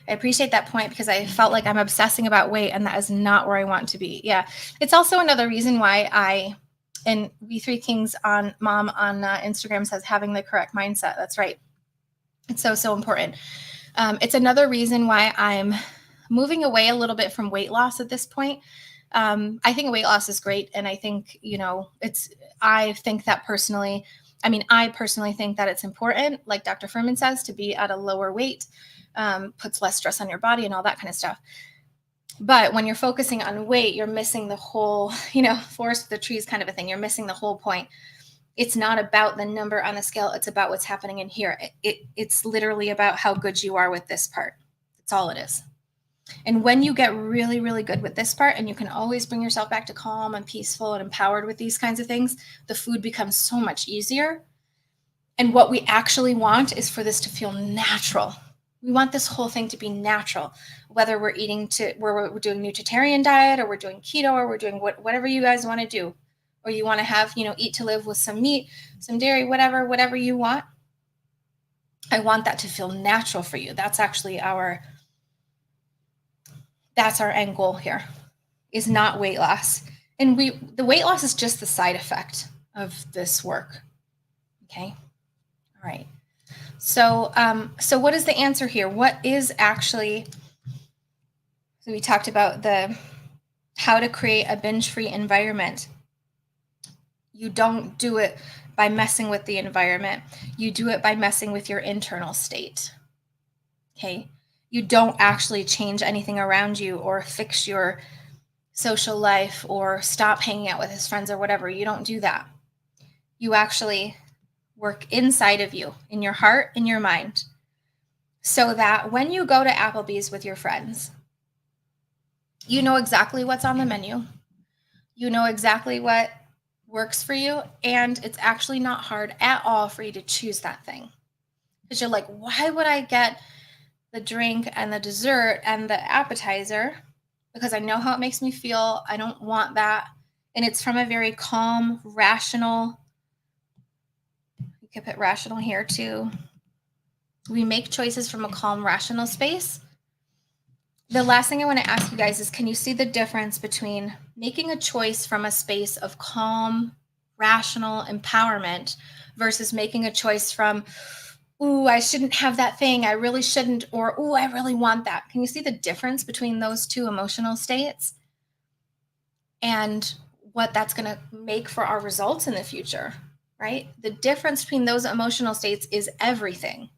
I appreciate that point because I felt like I'm obsessing about weight and that is not where I want to be. Yeah. It's also another reason why and V3 Kings on mom on Instagram says having the correct mindset. That's right. It's so important. It's another reason why I'm moving away a little bit from weight loss at this point. I think weight loss is great. And I think, I personally think that it's important, like Dr. Furman says, to be at a lower weight, puts less stress on your body and all that kind of stuff. But when you're focusing on weight, you're missing the whole, forest for the trees kind of a thing. You're missing the whole point. It's not about the number on the scale. It's about what's happening in here. It's literally about how good you are with this part. That's all it is. And when you get really, really good with this part, and you can always bring yourself back to calm and peaceful and empowered with these kinds of things, the food becomes so much easier. And what we actually want is for this to feel natural. We want this whole thing to be natural, whether we're doing nutritarian diet or we're doing keto or we're doing whatever you guys want to do. or you want to have, eat to live with some meat, some dairy, whatever you want. I want that to feel natural for you. That's actually that's our end goal here, is not weight loss. And the weight loss is just the side effect of this work. Okay. All right. So what is the answer here? What is actually, so we talked about how to create a binge-free environment. You don't do it by messing with the environment. You do it by messing with your internal state. Okay. You don't actually change anything around you or fix your social life or stop hanging out with his friends or whatever. You don't do that. You actually work inside of you, in your heart, in your mind, so that when you go to Applebee's with your friends, you know exactly what's on the menu. You know exactly what works for you. And it's actually not hard at all for you to choose that thing. Because you're like, why would I get the drink and the dessert and the appetizer? Because I know how it makes me feel. I don't want that. And it's from a very calm, rational, you could put rational here too. We make choices from a calm, rational space. The last thing I want to ask you guys is, can you see the difference between making a choice from a space of calm, rational empowerment versus making a choice from, ooh, I shouldn't have that thing, I really shouldn't, or ooh, I really want that? Can you see the difference between those two emotional states and what that's going to make for our results in the future, right? The difference between those emotional states is everything.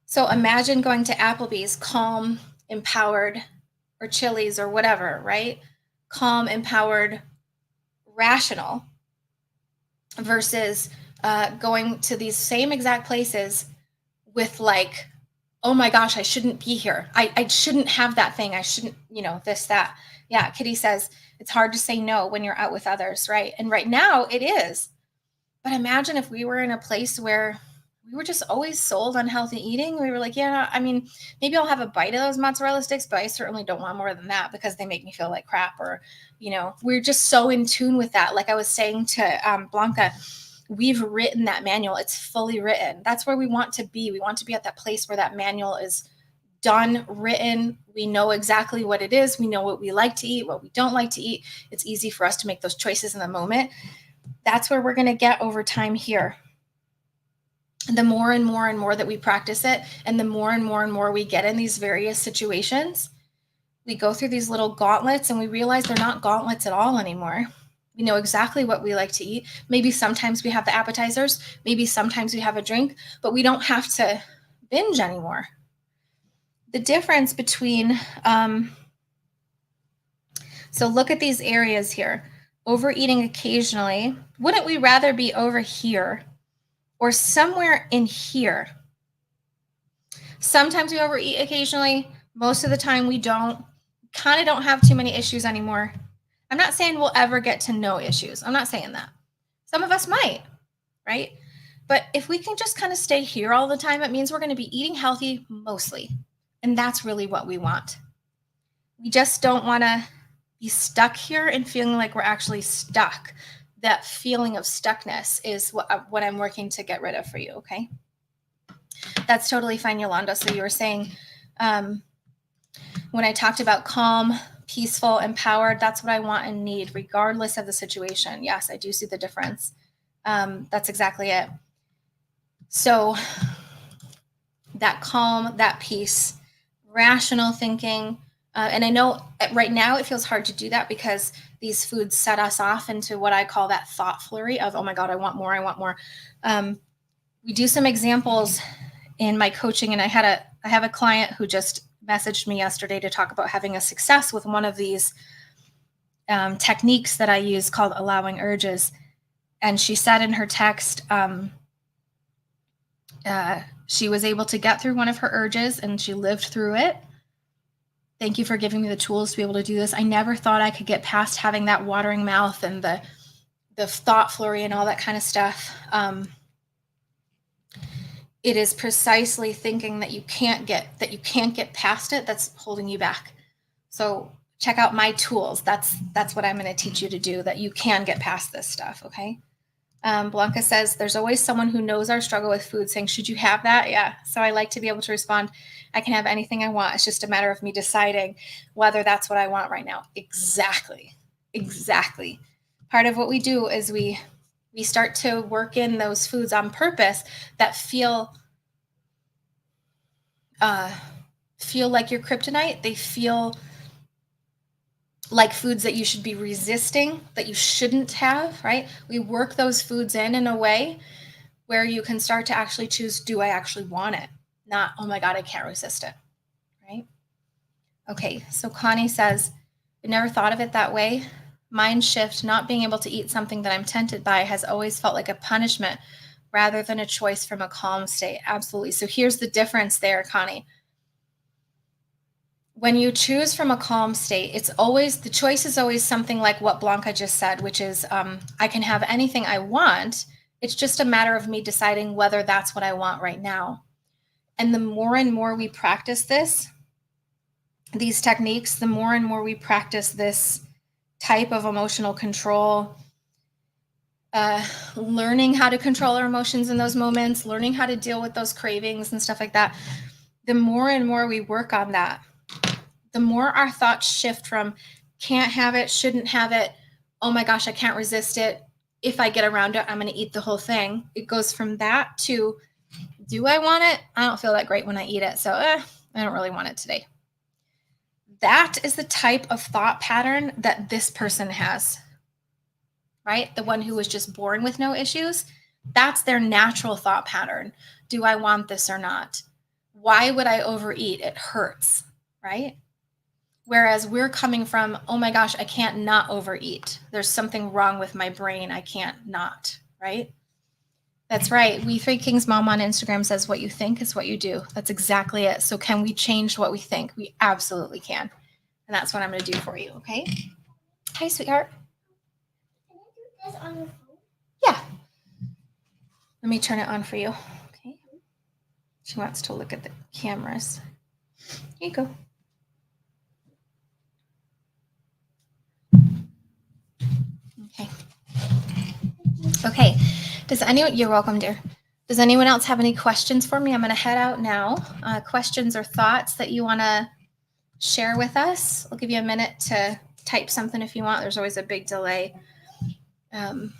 So imagine going to Applebee's calm, empowered, or Chili's or whatever, right? Calm, empowered, rational, versus going to these same exact places with like, oh my gosh, I shouldn't be here. I shouldn't have that thing. I shouldn't, this, that. Yeah, Kitty says it's hard to say no when you're out with others, right? And right now it is. But imagine if we were in a place where we were just always sold on healthy eating. We were like, yeah, I mean, maybe I'll have a bite of those mozzarella sticks, but I certainly don't want more than that because they make me feel like crap. Or, we're just so in tune with that. Like I was saying to Blanca, we've written that manual. It's fully written. That's where we want to be. We want to be at that place where that manual is done, written. We know exactly what it is. We know what we like to eat, what we don't like to eat. It's easy for us to make those choices in the moment. That's where we're going to get over time here. The more and more and more that we practice it, and the more and more and more we get in these various situations, we go through these little gauntlets and we realize they're not gauntlets at all anymore. We know exactly what we like to eat. Maybe sometimes we have the appetizers, maybe sometimes we have a drink, but we don't have to binge anymore. The difference between, so look at these areas here. Overeating occasionally. Wouldn't we rather be over here or somewhere in here? Sometimes we overeat occasionally. Most of the time we don't. Kind of don't have too many issues anymore. I'm not saying we'll ever get to no issues. I'm not saying that. Some of us might, right? But if we can just kind of stay here all the time, it means we're going to be eating healthy mostly. And that's really what we want. We just don't want to be stuck here and feeling like we're actually stuck. That feeling of stuckness is what I'm working to get rid of for you, okay? That's totally fine, Yolanda. So you were saying when I talked about calm, peaceful, empowered, that's what I want and need, regardless of the situation. Yes, I do see the difference. That's exactly it. So that calm, that peace, rational thinking. And I know right now it feels hard to do that because these foods set us off into what I call that thought flurry of, oh my God, I want more, I want more. We do some examples in my coaching, and I have a client who just messaged me yesterday to talk about having a success with one of these techniques that I use called allowing urges. And she said in her text, she was able to get through one of her urges and she lived through it. Thank you for giving me the tools to be able to do this. I never thought I could get past having that watering mouth and the thought flurry and all that kind of stuff. It is precisely thinking that you can't get past it that's holding you back. So check out my tools. That's what I'm going to teach you to do, that you can get past this stuff. Okay. Blanca says, there's always someone who knows our struggle with food saying, should you have that? Yeah. So I like to be able to respond, I can have anything I want. It's just a matter of me deciding whether that's what I want right now. Exactly. Part of what we do is we start to work in those foods on purpose that feel like your kryptonite. They feel like foods that you should be resisting, that you shouldn't have, right? We work those foods in a way where you can start to actually choose, do I actually want it? Not, oh my God, I can't resist it, right? Okay, so Connie says, I never thought of it that way. Mind shift, not being able to eat something that I'm tempted by has always felt like a punishment rather than a choice from a calm state. Absolutely. So here's the difference there, Connie. When you choose from a calm state, the choice is always something like what Blanca just said, which is I can have anything I want. It's just a matter of me deciding whether that's what I want right now. And the more and more we practice these techniques, the more and more we practice this type of emotional control, learning how to control our emotions in those moments, learning how to deal with those cravings and stuff like that, the more and more we work on that, the more our thoughts shift from can't have it, shouldn't have it, oh my gosh, I can't resist it. If I get around it, I'm going to eat the whole thing. It goes from that to, do I want it? I don't feel that great when I eat it, so I don't really want it today. That is the type of thought pattern that this person has, right? The one who was just born with no issues. That's their natural thought pattern. Do I want this or not? Why would I overeat? It hurts, right? Whereas we're coming from, oh my gosh, I can't not overeat. There's something wrong with my brain. I can't not, right? That's right. We Three Kings Mom on Instagram says what you think is what you do. That's exactly it. So can we change what we think? We absolutely can. And that's what I'm going to do for you, okay? Hi, sweetheart. Can I do this on your phone? Yeah. Let me turn it on for you, okay? She wants to look at the cameras. Here you go. Okay. You're welcome, dear. Does anyone else have any questions for me? I'm going to head out now. Questions or thoughts that you want to share with us? I'll give you a minute to type something if you want. There's always a big delay from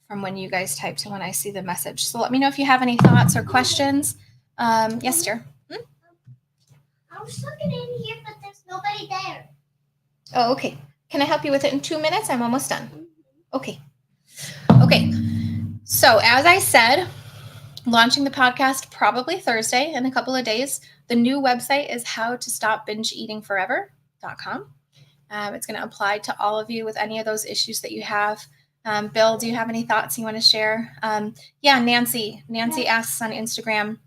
when you guys type to when I see the message. So let me know if you have any thoughts or questions. Yes, dear. I was looking in here, but there's nobody there. Oh, okay. Can I help you with it in 2 minutes? I'm almost done. Okay. So as I said, launching the podcast probably Thursday in a couple of days. The new website is howtostopbingeeatingforever.com. It's going to apply to all of you with any of those issues that you have. Bill, do you have any thoughts you want to share? Yeah, Nancy asks on Instagram,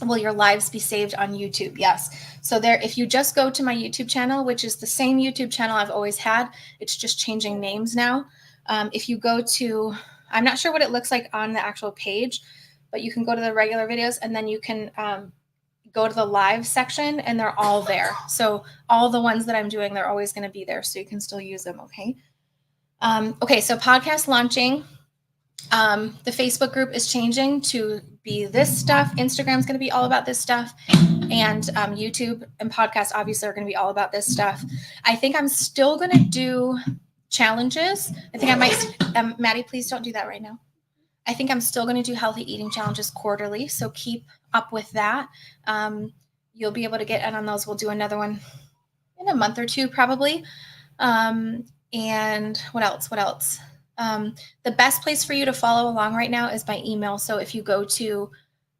will your lives be saved on YouTube? Yes. So if you just go to my YouTube channel, which is the same YouTube channel I've always had, it's just changing names now. If you go to, I'm not sure what it looks like on the actual page, but you can go to the regular videos and then you can go to the live section and they're all there. So all the ones that I'm doing, they're always going to be there. So you can still use them. Okay. Okay. So podcast launching. The Facebook group is changing to be this stuff. Instagram is going to be all about this stuff. And YouTube and podcast obviously are going to be all about this stuff. I think I'm still going to do challenges. I think I might, Maddie, please don't do that right now. I think I'm still going to do healthy eating challenges quarterly. So keep up with that. You'll be able to get in on those. We'll do another one in a month or two, probably. And what else? The best place for you to follow along right now is by email. So if you go to,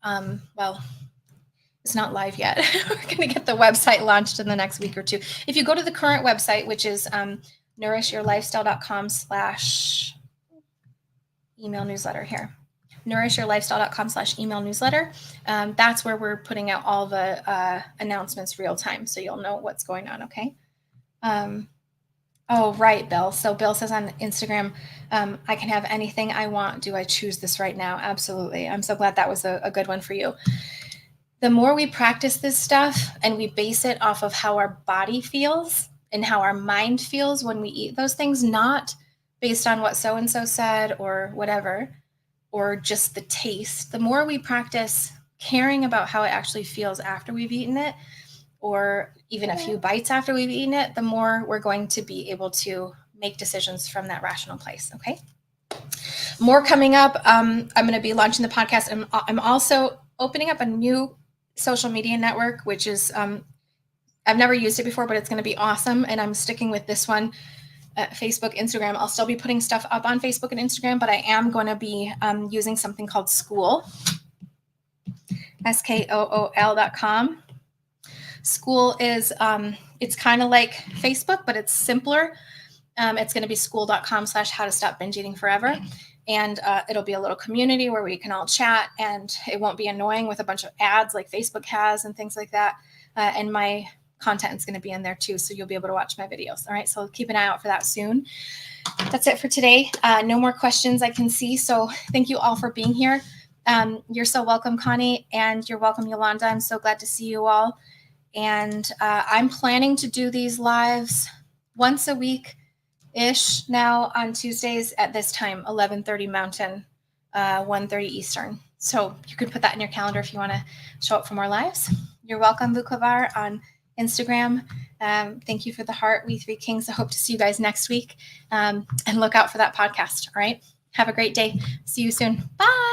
it's not live yet. We're going to get the website launched in the next week or two. If you go to the current website, which is nourishyourlifestyle.com/email newsletter here. nourishyourlifestyle.com/email newsletter. That's where we're putting out all the announcements real time. So you'll know what's going on. Okay. Oh, right, Bill. So Bill says on Instagram, I can have anything I want. Do I choose this right now? Absolutely. I'm so glad that was a good one for you. The more we practice this stuff and we base it off of how our body feels, and how our mind feels when we eat those things, not based on what so-and-so said or whatever, or just the taste. The more we practice caring about how it actually feels after we've eaten it, or even a few bites after we've eaten it, the more we're going to be able to make decisions from that rational place. Okay. More coming up. I'm going to be launching the podcast, and I'm also opening up a new social media network, which is I've never used it before, but it's going to be awesome. And I'm sticking with this one, Facebook, Instagram. I'll still be putting stuff up on Facebook and Instagram, but I am going to be using something called School, SKOOL.com. School is, it's kind of like Facebook, but it's simpler. It's going to be school.com/how to stop binge eating forever. And it'll be a little community where we can all chat, and it won't be annoying with a bunch of ads like Facebook has and things like that. And my content is going to be in there too, so you'll be able to watch my videos. All right, so keep an eye out for that soon. That's it for today. No more questions I can see, so thank you all for being here. You're so welcome, Connie, and you're welcome, Yolanda. I'm so glad to see you all. And I'm planning to do these lives once a week-ish now on Tuesdays at this time, 11:30 Mountain, 1:30 Eastern. So you could put that in your calendar if you want to show up for more lives. You're welcome, Vukovar, on Instagram. Thank you for the heart, We Three Kings. I hope to see you guys next week, and look out for that podcast. All right. Have a great day. See you soon. Bye.